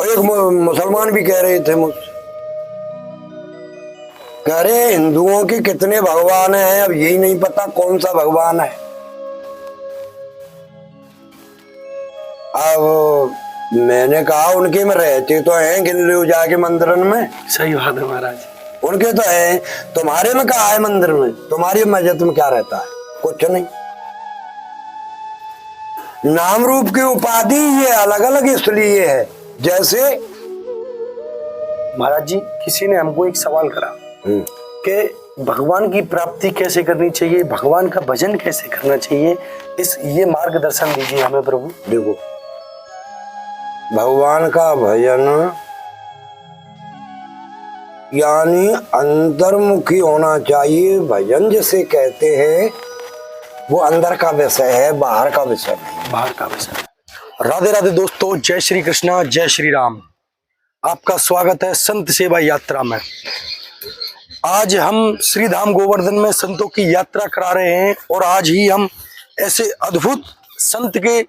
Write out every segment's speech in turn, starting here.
और एक मुसलमान भी कह रहे थे मुझसे, कह रहे हिंदुओं के कितने भगवान हैं, अब यही नहीं पता कौन सा भगवान है। अब मैंने कहा उनके में रहते तो हैं, गिन लो जाके मंदिरन में। सही बात है महाराज, उनके तो है, तुम्हारे में कहा है मंदिर में, तुम्हारी मस्जिद में क्या रहता है? कुछ नहीं। नाम रूप की उपाधि ये अलग अलग इसलिए है, जैसे महाराज जी किसी ने हमको एक सवाल करा कि भगवान की प्राप्ति कैसे करनी चाहिए, भगवान का भजन कैसे करना चाहिए, ये मार्गदर्शन दीजिए हमें प्रभु। देखो, भगवान का भजन यानी अंतर्मुखी होना चाहिए। भजन जिसे कहते हैं वो अंदर का विषय है, बाहर का विषय नहीं। बाहर का विषय। राधे राधे दोस्तों, जय श्री कृष्णा, जय श्री राम। आपका स्वागत है संत सेवा यात्रा में। आज हम श्री धाम गोवर्धन में संतों की यात्रा करा रहे हैं और आज ही हम ऐसे अद्भुत संत के,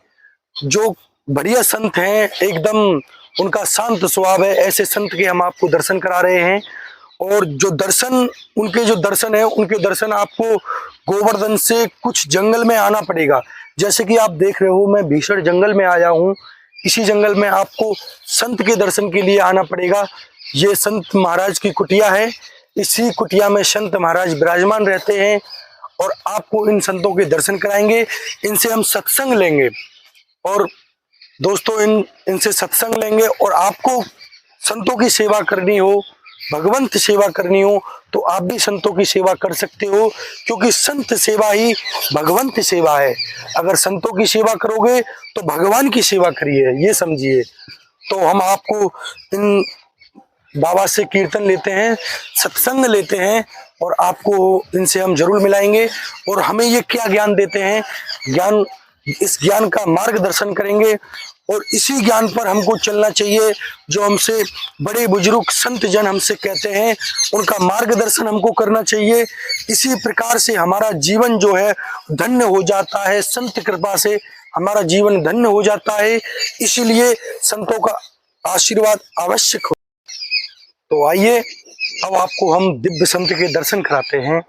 जो बढ़िया संत हैं, एकदम उनका शांत स्वभाव है, ऐसे संत के हम आपको दर्शन करा रहे हैं। और जो दर्शन, उनके जो दर्शन है, उनके दर्शन आपको गोवर्धन से कुछ जंगल में आना पड़ेगा। जैसे कि आप देख रहे हो, मैं भीषण जंगल में आया हूँ। इसी जंगल में आपको संत के दर्शन के लिए आना पड़ेगा। ये संत महाराज की कुटिया है। इसी कुटिया में संत महाराज विराजमान रहते हैं और आपको इन संतों के दर्शन कराएंगे, इनसे हम सत्संग लेंगे। और दोस्तों, इनसे सत्संग लेंगे और आपको संतों की सेवा करनी हो, भगवंत सेवा करनी हो, तो आप भी संतों की सेवा कर सकते हो, क्योंकि संत सेवा ही भगवंत सेवा है। अगर संतों की सेवा करोगे तो भगवान की सेवा करिए, ये समझिए। तो हम आपको इन बाबा से कीर्तन लेते हैं, सत्संग लेते हैं और आपको इनसे हम जरूर मिलाएंगे। और हमें ये क्या ज्ञान देते हैं, ज्ञान, इस ज्ञान का मार्गदर्शन करेंगे और इसी ज्ञान पर हमको चलना चाहिए। जो हमसे बड़े बुजुर्ग संत जन हमसे कहते हैं, उनका मार्गदर्शन हमको करना चाहिए। इसी प्रकार से हमारा जीवन जो है धन्य हो जाता है, संत कृपा से हमारा जीवन धन्य हो जाता है। इसीलिए संतों का आशीर्वाद आवश्यक हो। तो आइए, अब आपको हम दिव्य संत के दर्शन कराते हैं।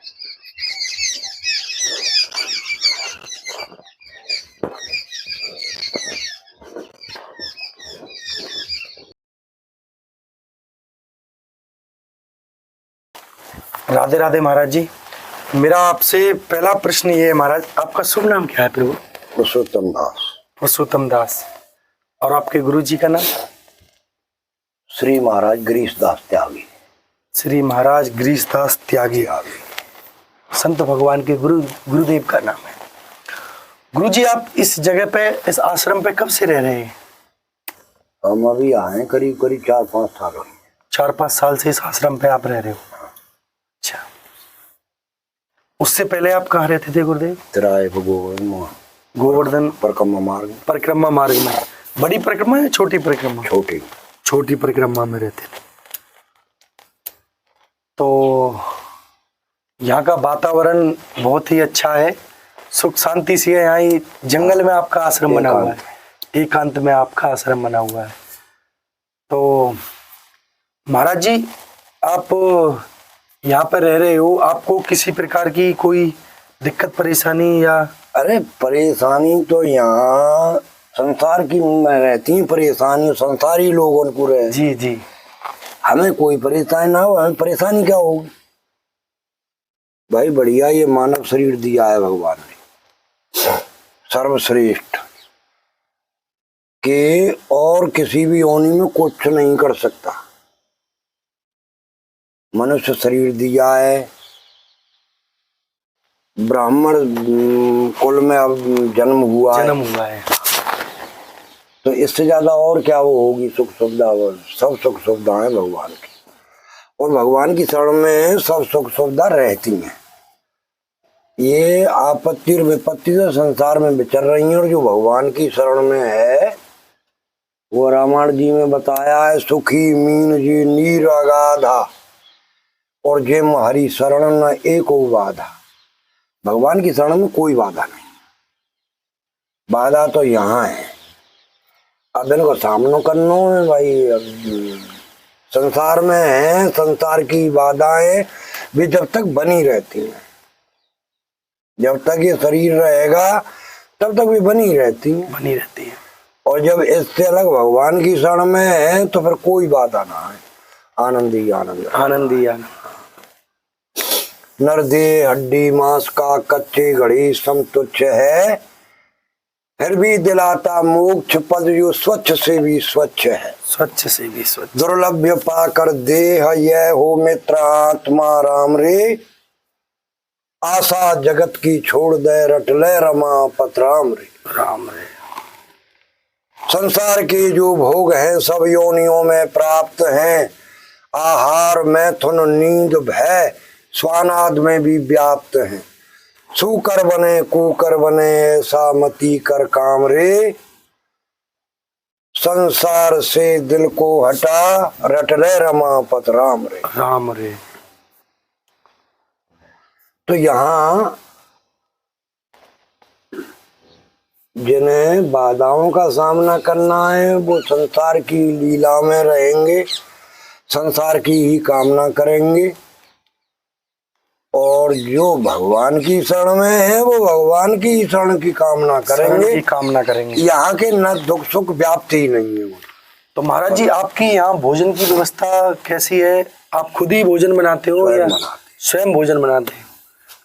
राधे राधे महाराज जी। मेरा आपसे पहला प्रश्न ये है महाराज, आपका शुभ नाम क्या है प्रभु? पुरुषोत्तम दास। पुरुषोत्तम दास। और आपके गुरु जी का नाम? श्री महाराज गिरीश दास त्यागी। श्री महाराज गिरीश दास त्यागी। संत भगवान के गुरुदेव का नाम है। गुरु जी, आप इस जगह पे, इस आश्रम पे कब से रह रहे हैं? हम अभी आए करीब 4-5 साल हो गए। 4-5 साल से इस आश्रम पे आप रह रहे हो? अच्छा। उससे पहले आप कहाँ रहते थे गुरुदेव? तिराए गोवर्धन परिक्रमा मार्ग में। बड़ी परिक्रमा या छोटी परिक्रमा? छोटी परिक्रमा में रहते थे। तो यहाँ का वातावरण बहुत ही अच्छा है, सुख शांति से है। यहाँ जंगल में आपका आश्रम बना हुआ है, एकांत में आपका आश्रम बना हुआ है। तो महाराज जी, आप यहाँ पर रह रहे हो, आपको किसी प्रकार की कोई दिक्कत परेशानी या? अरे परेशानी तो यहाँ संसार की रहती है, परेशानी संसारी लोगों को रहे। जी जी। हमें कोई परेशानी ना हो, हमें परेशानी क्या होगी भाई? बढ़िया ये मानव शरीर दिया है भगवान ने, सर्वश्रेष्ठ के, और किसी भी योनि में कुछ नहीं कर सकता। मनुष्य शरीर दिया है, ब्राह्मण कुल में अब जन्म हुआ है, तो इससे ज्यादा और क्या वो होगी सुख सुविधा? सब सुख सुविधाएं भगवान की, और भगवान की शरण में सब सुख सुविधा रहती हैं। ये आपत्ति और विपत्ति तो संसार में विचर रही हैं, और जो भगवान की शरण में है वो रामायण जी में बताया है, सुखी मीन जी नीर अगाधा और जिम हरि शरण न एको बाधा। भगवान की शरण में कोई बाधा नहीं, बाधा तो यहाँ है। अब इनको सामना करना है भाई। अब संसार में है, संसार की बाधाएं भी जब तक बनी रहती हैं, जब तक ये शरीर रहेगा तब तक भी बनी रहती है। और जब इससे अलग भगवान की शरण में है तो फिर कोई बाधा ना है, आनंद ही आनंद, आनंद ही आनंद। नरदेह हड्डी मांस का कच्चे घड़ी सम तुच्छ है, फिर भी दिलाता मोक्ष पद जो स्वच्छ से भी स्वच्छ है। स्वच्छ से भी स्वच्छ। दुर्लभ्य पाकर देह यह हो मित्र आत्मा राम रे, आशा जगत की छोड़ दे रट ले रमा पत राम रे। राम रे। संसार के जो भोग हैं सब योनियों में प्राप्त हैं, आहार मैथुन नींद भय स्वानाद में भी व्याप्त हैं। सुकर बने कुकर बने ऐसा मती कर काम रे, संसार से दिल को हटा रट ले रमा पत राम रे। राम रे। तो यहाँ जिन्हें बाधाओं का सामना करना है वो संसार की लीला में रहेंगे, संसार की ही कामना करेंगे, और जो भगवान की शरण में है वो भगवान की शरण की कामना करेंगे। यहाँ के न दुख सुख व्याप्ति ही नहीं है। तो महाराज जी आपकी यहाँ भोजन की व्यवस्था कैसी है? आप खुद ही भोजन बनाते हो या स्वयं भोजन बनाते हैं?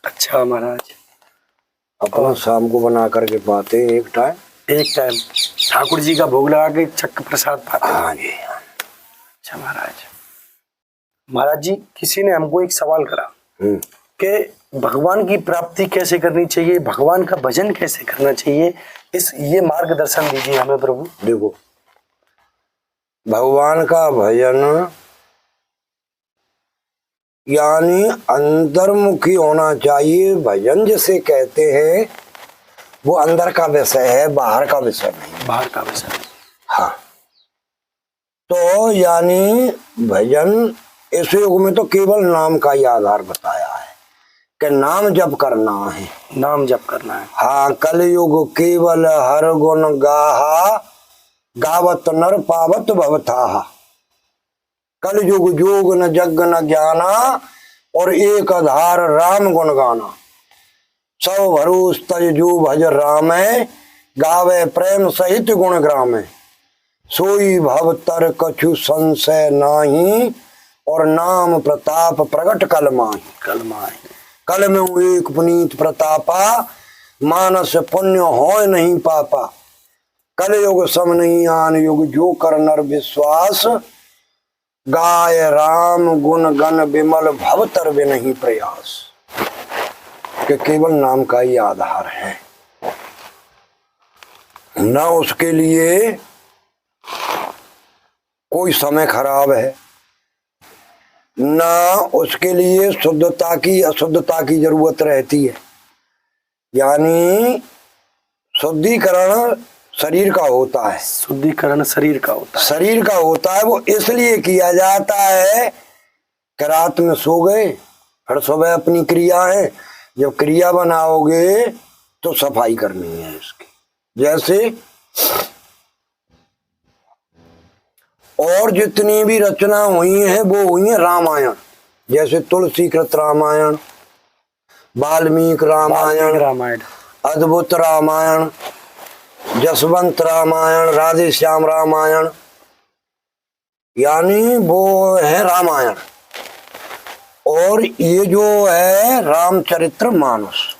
अच्छा महाराज। अपना शाम को बना करके पाते हैं एक टाइम ठाकुर जी का भोग लगा के चक्र प्रसाद पाते हैं। हाँ जी। अच्छा महाराज जी किसी ने हमको एक सवाल करा कि भगवान की प्राप्ति कैसे करनी चाहिए, भगवान का भजन कैसे करना चाहिए, ये मार्गदर्शन दीजिए हमें प्रभु। देखो, भगवान का भजन यानी अंतर्मुखी होना चाहिए। भजन जिसे कहते हैं वो अंदर का विषय है, बाहर का विषय नहीं। बाहर का विषय। हाँ, तो यानी भजन इस युग में तो केवल नाम का ही आधार बताया है कि नाम जप करना है, नाम जप करना है। हाँ, कलयुग केवल हर गुण गाहा, गावत नर पावत भवताहा। कलयुग जोग न जग न ज्ञाना, और एक आधार राम गुण गाना। सब भरोस तज जो भज रामे, गावे प्रेम सहित गुण ग्रामे। सोई भव तर कछु संशय नाही, और नाम प्रताप प्रगट कल माही। कल में एक पुनीत प्रतापा, मानस पुण्य होय नहीं पापा। कल युग सम नहीं आन युग, जो कर नर विश्वास। गाय राम गुण गण विमल, भव तर भी नहीं प्रयास। कि केवल नाम का ही आधार है, न उसके लिए कोई समय खराब है, न उसके लिए शुद्धता की अशुद्धता की जरूरत रहती है। यानी शुद्धिकरण शरीर का होता है, शुद्धिकरण शरीर का होता है। वो इसलिए किया जाता है कि रात में सो गए, फिर सुबह अपनी क्रिया है, जब क्रिया बनाओगे तो सफाई करनी है इसकी। जैसे और जितनी भी रचना हुई है वो हुई है रामायण। जैसे तुलसी कृत रामायण, वाल्मीकि रामायण, अद्भुत रामायण, जसवंत रामायण, राधे श्याम रामायण, यानी वो है रामायण। और ये जो है रामचरित्र मानस,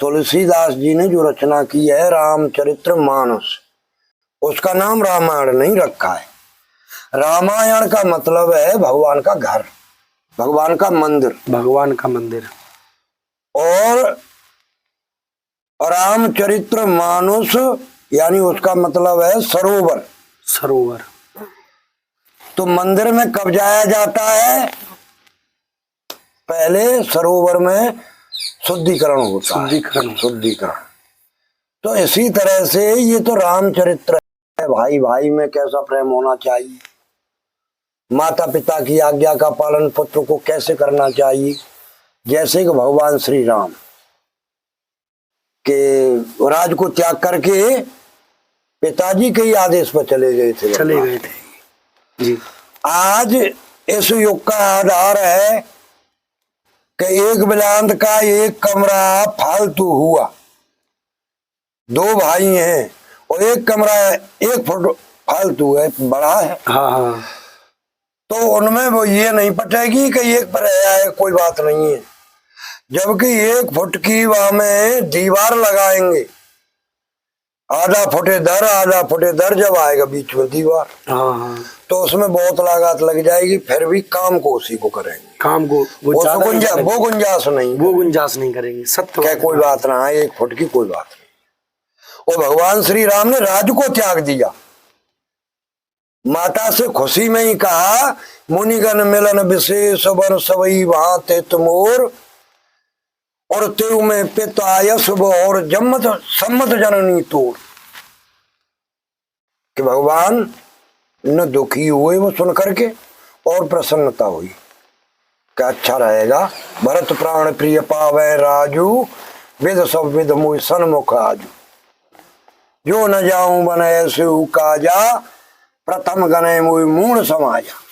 तुलसीदास जी ने जो रचना की है रामचरित्र मानस, उसका नाम रामायण नहीं रखा है। रामायण का मतलब है भगवान का घर, भगवान का मंदिर। और रामचरित्र मानस यानी उसका मतलब है सरोवर। तो मंदिर में कब जाया जाता है? पहले सरोवर में शुद्धिकरण होता है। शुद्धिकरण। तो इसी तरह से ये तो रामचरित्र है। भाई भाई में कैसा प्रेम होना चाहिए, माता पिता की आज्ञा का पालन पुत्र को कैसे करना चाहिए। जैसे कि भगवान श्री राम के राज को त्याग करके पिताजी के ही आदेश पर चले गए थे। जी। आज इस युग का आधार है कि एक बिलांत का एक कमरा फालतू हुआ, दो भाई हैं और एक कमरा 1 फुट फालतू है, बड़ा है। हाँ। तो उनमें वो ये नहीं पटेगी कि एक पर है कोई बात नहीं है, जबकि 1 फुट की वहां में दीवार लगाएंगे, आधा फुट इधर जब आएगा बीच में दीवार, हाँ, तो उसमें बहुत लागत लग जाएगी, फिर भी काम को उसी को करेंगे, काम को वो गुंजाइश नहीं करेंगे। सत्य क्या कोई बात ना है, 1 फुट की कोई बात नहीं। और भगवान श्री राम ने राज को त्याग दिया, माता से खुशी में ही कहा, मुनिगण मिलन विशेष वन सबई वहां ते तुमोर, और तेरु में पिता यशुभ और जम्मत सम्मत जननी तोड़। कि भगवान न दुखी हुए वो सुन करके और प्रसन्नता हुई कि अच्छा रहेगा, भरत प्राण प्रिय पावे राजू, विद सब विद मुझ सन्मुख आजू, जो न जाऊं बन ऐसे काजा, प्रथम गणे मुझ मूण समाजा।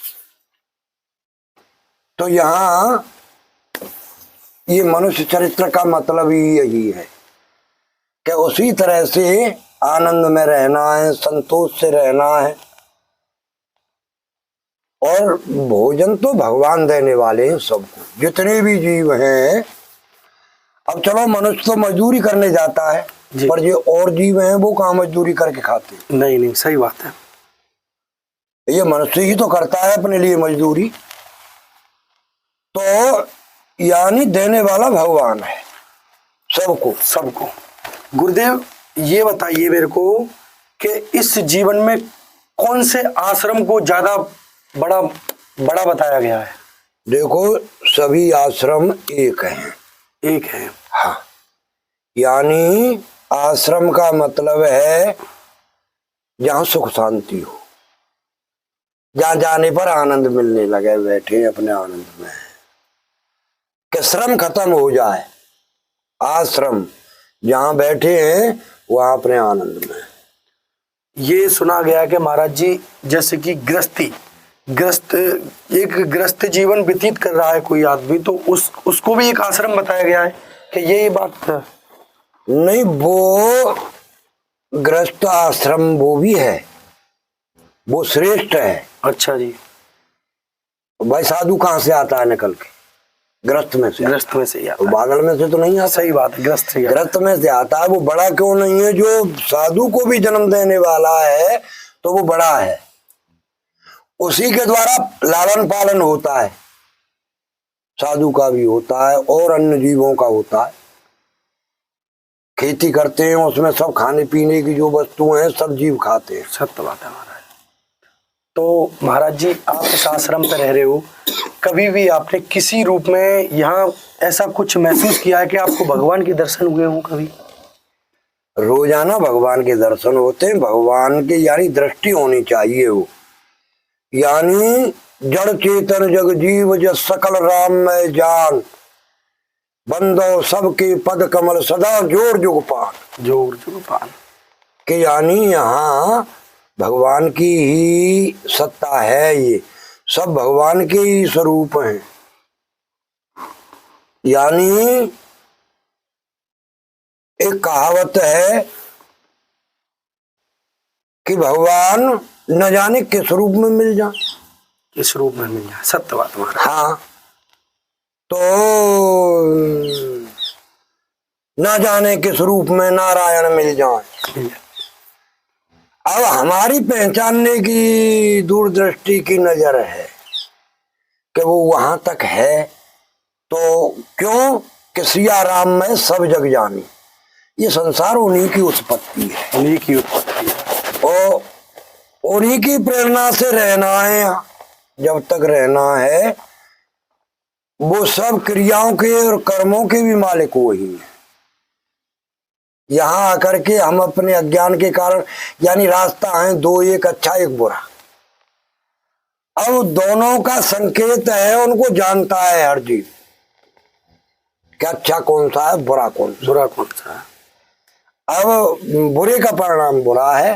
तो यहाँ ये मनुष्य चरित्र का मतलब ही यही है कि उसी तरह से आनंद में रहना है, संतोष से रहना है। और भोजन तो भगवान देने वाले हैं सबको, जितने भी जीव हैं। अब चलो मनुष्य तो मजदूरी करने जाता है, पर जो और जीव हैं वो कहाँ मजदूरी करके खाते? नहीं, सही बात है। ये मनुष्य ही तो करता है अपने लिए मजदूरी। तो यानी देने वाला भगवान है सबको। गुरुदेव ये बताइए मेरे को कि इस जीवन में कौन से आश्रम को ज्यादा बड़ा बताया गया है? देखो सभी आश्रम एक हैं। हाँ, यानी आश्रम का मतलब है जहाँ सुख शांति हो, जहाँ जाने पर आनंद मिलने लगे, बैठे अपने आनंद में, कि श्रम खत्म हो जाए। आश्रम जहाँ बैठे हैं वहाँ अपने आनंद में। ये सुना गया कि महाराज जी जैसे कि गृहस्थ जीवन व्यतीत कर रहा है कोई आदमी, तो उसको भी एक आश्रम बताया गया है कि ये बात नहीं, वो गृहस्थ आश्रम वो भी है, वो श्रेष्ठ है। अच्छा जी। भाई साधु कहाँ से आता है निकल के? ग्रस्त में से ही आता है। बादल में से तो नहीं आता। सही बात है, ग्रस्त में से आता है। वो बड़ा क्यों नहीं है? जो साधु को भी जन्म देने वाला है तो वो बड़ा है, उसी के द्वारा लालन पालन होता है, साधु का भी होता है और अन्य जीवों का होता है। खेती करते हैं, उसमें सब खाने पीने की जो वस्तुएं हैं सब जीव खाते हैं। सत्य बात है महाराज। तो महाराज जी आप इस आश्रम पर रह रहे हो, कभी भी आपने किसी रूप में यहाँ ऐसा कुछ महसूस किया है कि आपको भगवान के दर्शन हुए हों? कभी रोजाना भगवान के दर्शन होते हैं। भगवान के यानी दृष्टि होनी चाहिए, वो यानी जड़ चेतन जग जीव जस सकल राम में जान, बंदो सबके पद कमल सदा जोर जुग पान। के यानी यहाँ भगवान की ही सत्ता है, ये सब भगवान के ही स्वरूप हैं। यानी एक कहावत है कि भगवान न जाने किस रूप में मिल जाए, सत्य बात हमारा। हाँ, तो न जाने किस रूप में नारायण मिल जाए। अब हमारी पहचानने की दूरदृष्टि की नजर है कि वो वहां तक है, तो क्यों कि सिया राम में सब जग जानी। ये संसार उन्हीं की उत्पत्ति है, और उन्हीं की प्रेरणा से रहना है। जब तक रहना है वो सब क्रियाओं के और कर्मों के भी मालिक वही है। यहाँ आकर के हम अपने अज्ञान के कारण, यानी रास्ता है दो, एक अच्छा एक बुरा, अब दोनों का संकेत है, उनको जानता है हर जीव कि अच्छा कौन सा है, बुरा कौन सा है। अब बुरे का परिणाम बुरा है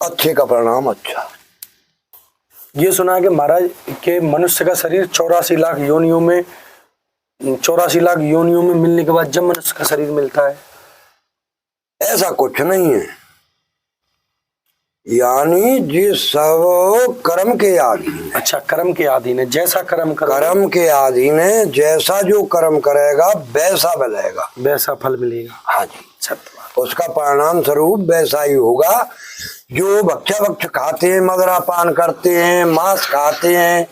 अच्छे का परिणाम अच्छा। ये सुना है कि महाराज के मनुष्य का शरीर 84 लाख योनियों में 84 लाख योनियों में मिलने के बाद जब मनुष्य का शरीर मिलता है। ऐसा कुछ नहीं है, यानी जिस सब कर्म के अधीन। अच्छा, कर्म के अधीन है, जैसा कर्म कर्म के अधीन है, जैसा जो कर्म करेगा वैसा मिलेगा, वैसा फल मिलेगा। हाँ जी, सत्य। उसका परिणाम स्वरूप वैसा ही होगा। जो भक्ष्य भक्ष खाते हैं, मदिरा पान करते हैं, मांस खाते हैं,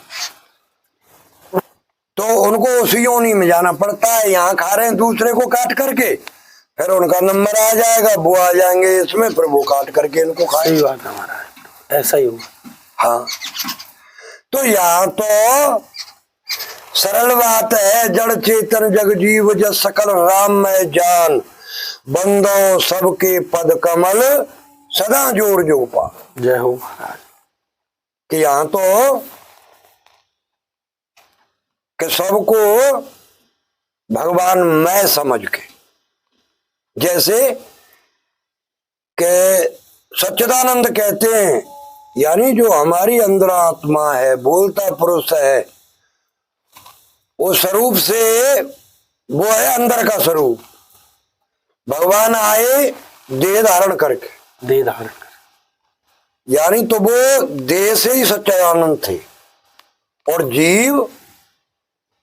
तो उनको उसी योनि में जाना पड़ता है। यहाँ खा रहे हैं दूसरे को काट करके, फिर उनका नंबर आ जाएगा, वो आ जाएंगे इसमें, फिर वो काट करके इनको खाएंगे। बात हमारा ऐसा ही होगा। हाँ, तो यहाँ तो सरल बात है। जड़ चेतन जग जीव जस सकल राम में जान, बंदो सबके पद कमल सदा जोर जो पा। जय हो महाराज। कि यहाँ तो कि सबको भगवान मैं समझ के, जैसे कि सच्चिदानंद कहते हैं, यानी जो हमारी अंदर आत्मा है, बोलता पुरुष है, वो स्वरूप से वो है अंदर का स्वरूप। भगवान आए देह धारण करके, देह धारण कर, यानी तो वो देह से ही सच्चिदानंद थे, और जीव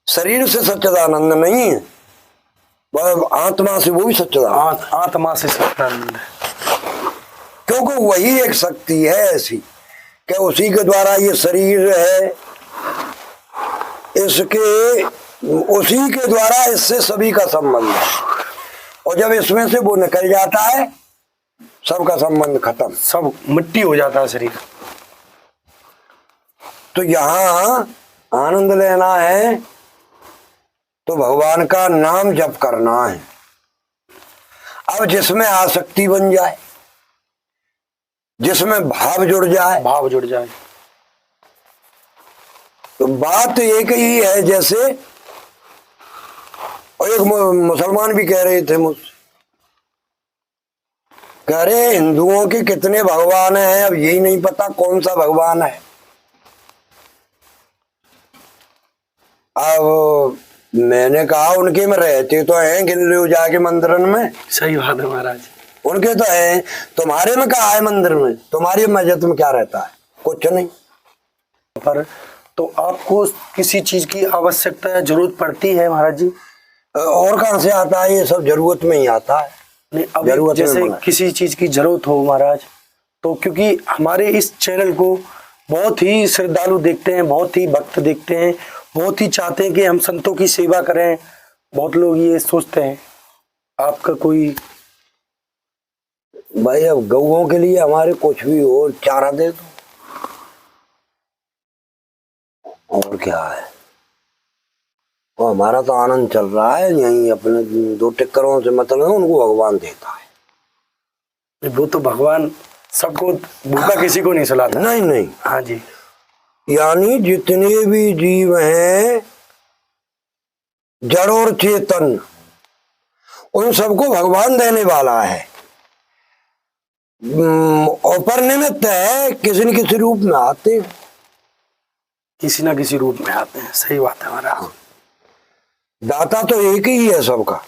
शरीर से सच्चिदानंद नहीं है, वह आत्मा से वो भी सच्चिदानंद, आत्मा से सच्चिदानंद है। क्योंकि वही एक शक्ति है ऐसी कि उसी के द्वारा ये शरीर है, इसके उसी के द्वारा इससे सभी का संबंध है, और जब इसमें से वो निकल जाता है सबका संबंध खत्म, सब मिट्टी हो जाता है शरीर। तो यहाँ आनंद लेना है तो भगवान का नाम जप करना है। अब जिसमें आसक्ति बन जाए, जिसमें भाव जुड़ जाए, भाव जुड़ जाए, तो बात एक ही है। जैसे और एक मुसलमान भी कह रहे थे मुझसे, कह रहे हिंदुओं के कितने भगवान हैं, अब यही नहीं पता कौन सा भगवान है। अब मैंने कहा उनके में रहते तो हैं, गिन लो जाके मंदिरन में। सही बात है महाराज, उनके तो है, तुम्हारे में कहा है मंदिर में, तुम्हारी मस्जिद में क्या रहता है, कुछ नहीं। पर तो आपको किसी चीज की आवश्यकता जरूरत पड़ती है महाराज जी? और कहाँ से आता है, ये सब जरूरत में ही आता है। नहीं, अब जैसे किसी चीज की जरूरत हो महाराज, तो क्योंकि हमारे इस चैनल को बहुत ही श्रद्धालु देखते हैं, बहुत ही भक्त देखते हैं, बहुत ही चाहते हैं कि हम संतों की सेवा करें। बहुत लोग ये सोचते हैं, आपका कोई भाई अब गऊओं के लिए हमारे कुछ भी हो, चारा दे दो, और क्या है। और हमारा तो आनंद चल रहा है, यही अपने दो टिक्करों से मतलब है, उनको भगवान देता है। वो तो भगवान सबको, भूखा किसी को नहीं सुलाता। नहीं नहीं, हाँ जी, यानी जितने भी जीव हैं जड़ और चेतन, उन सबको भगवान देने वाला है, और पर निमित्त है, किसी न किसी रूप में आते हैं, किसी ना किसी रूप में आते हैं। सही बात है हमारा। दाता तो एक ही है सबका।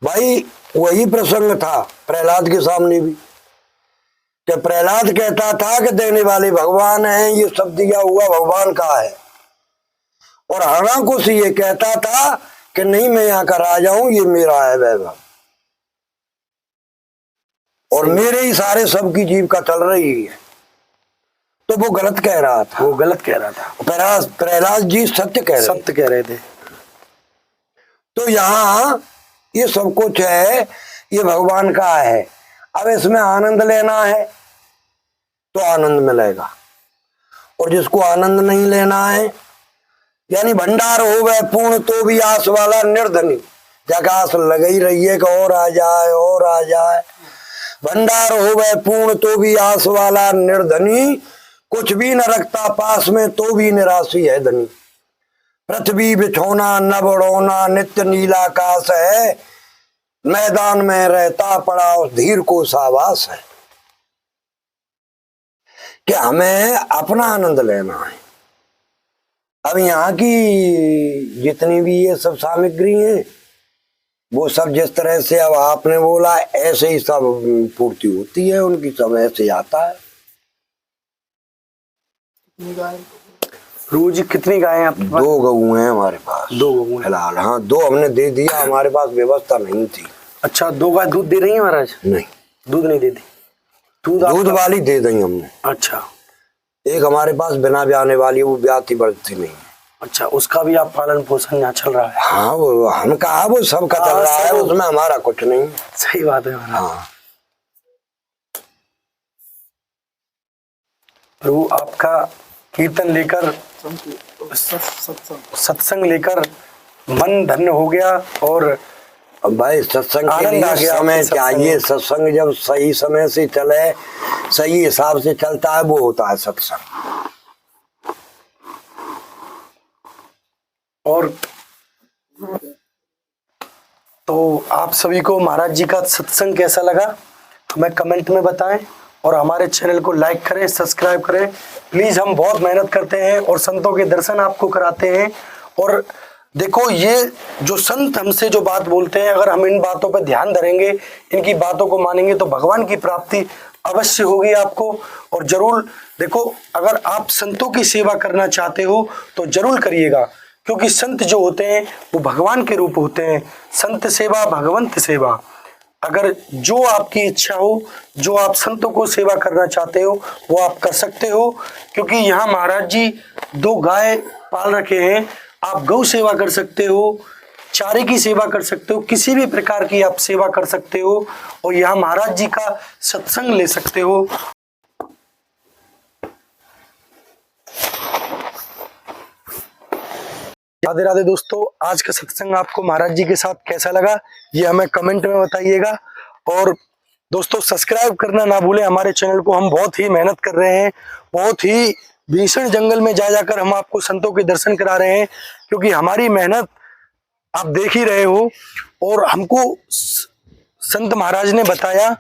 भाई वही प्रसंग था प्रहलाद के सामने भी, कि प्रहलाद कहता था कि देने वाले भगवान हैं, ये सब दिया हुआ भगवान का है, और हरणाकुश ये कहता था कि नहीं मैं यहाँ का राजा हूं, ये मेरा है वैभव, और मेरे ही सारे सबकी जीविका चल रही है। तो वो गलत कह रहा था, वो गलत कह रहा था। प्रहलाद जी सत्य कह रहे थे। तो यहाँ ये सब कुछ है, ये भगवान का है। अब इसमें आनंद लेना है तो आनंद मिलेगा, और जिसको आनंद नहीं लेना है, यानी भंडार हो गए पूर्ण तो भी आस वाला निर्धनी, जगह आस लग ही रही है कि और आ जाए और आ जाए। भंडार हो गए पूर्ण तो भी आस वाला निर्धनी, कुछ भी न रखता पास में तो भी निराशी है धनी। पृथ्वी बिछोना न बढ़ोना नित्य नीलाकाश है, मैदान में रहता पड़ा उस धीर को सावास है। कि हमें अपना आनंद लेना है। अब यहाँ की जितनी भी ये सब सामग्री है वो सब जिस तरह से अब आपने बोला ऐसे ही सब पूर्ति होती है उनकी, सब ऐसे आता है। रोज कितनी गायें हैं आपके पास? 2 गऊ हैं हमारे पास। 2 गऊ हैं फिलहाल। हाँ 2 हमने दे दिया, हमारे पास व्यवस्था नहीं थी। अच्छा, 2 गाय दूध दे रही है महाराज? नहीं, दूध नहीं देती। दूध वाली दे दी हमने। अच्छा, एक हमारे पास बिना ब्याने वाली, वो ब्याती बढ़ती नहीं है। अच्छा, उसका भी आप पालन पोषण यहाँ चल रहा है? हाँ वो हम कहा वो सबका चल रहा है, उसमें हमारा कुछ नहीं। सही बात है महाराज। हाँ। प्रभु आपका कीर्तन लेकर, सत्संग लेकर मन धन्य हो गया। और अब भाई सत्संग के लिए समय चाहिए। सत्संग जब सही समय से चले, सही हिसाब से चलता है, वो होता है सत्संग। और तो आप सभी को महाराज जी का सत्संग कैसा लगा हमें कमेंट में बताएं, और हमारे चैनल को लाइक करें, सब्सक्राइब करें प्लीज। हम बहुत मेहनत करते हैं और संतों के दर्शन आपको कराते हैं। और देखो, ये जो संत हमसे जो बात बोलते हैं, अगर हम इन बातों पर ध्यान धरेंगे, इनकी बातों को मानेंगे, तो भगवान की प्राप्ति अवश्य होगी आपको। और जरूर देखो, अगर आप संतों की सेवा करना चाहते हो तो जरूर करिएगा, क्योंकि संत जो होते हैं वो भगवान के रूप होते हैं। संत सेवा भगवंत सेवा। अगर जो आपकी इच्छा हो, जो आप संतों को सेवा करना चाहते हो, वो आप कर सकते हो। क्योंकि यहाँ महाराज जी 2 गाय पाल रखे हैं, आप गौ सेवा कर सकते हो, चारे की सेवा कर सकते हो, किसी भी प्रकार की आप सेवा कर सकते हो, और यहाँ महाराज जी का सत्संग ले सकते हो। राधे राधे दोस्तों, आज का सत्संग आपको महाराज जी के साथ कैसा लगा ये हमें कमेंट में बताइएगा। और दोस्तों सब्सक्राइब करना ना भूलें हमारे चैनल को। हम बहुत ही मेहनत कर रहे हैं, बहुत ही भीषण जंगल में जा जाकर हम आपको संतों के दर्शन करा रहे हैं, क्योंकि हमारी मेहनत आप देख ही रहे हो। और हमको संत महाराज ने बताया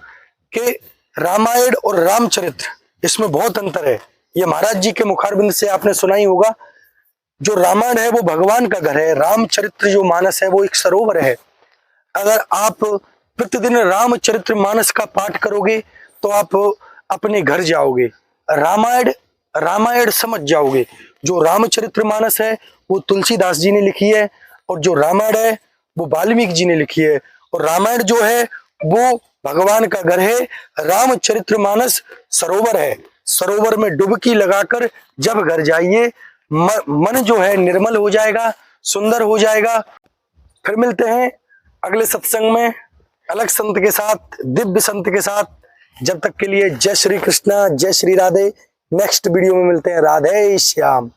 कि रामायण और रामचरित्र इसमें बहुत अंतर है। ये महाराज जी के मुखारबिंद से आपने सुना ही होगा। जो रामायण है वो भगवान का घर है, रामचरित्र जो मानस है वो एक सरोवर है। अगर आप प्रतिदिन रामचरित्र मानस का पाठ करोगे तो आप अपने घर जाओगे, रामायण समझ जाओगे। जो रामचरित्र मानस है वो तुलसीदास जी ने लिखी है, और जो रामायण है वो वाल्मीकि जी ने लिखी है। और रामायण जो है वो भगवान का घर है, रामचरित्र मानस सरोवर है। सरोवर में डुबकी लगाकर जब घर जाइए, मन जो है निर्मल हो जाएगा, सुंदर हो जाएगा। फिर मिलते हैं अगले सत्संग में अलग संत के साथ, दिव्य संत के साथ। जब तक के लिए जय श्री कृष्णा, जय श्री राधे। नेक्स्ट वीडियो में मिलते हैं। राधे श्याम।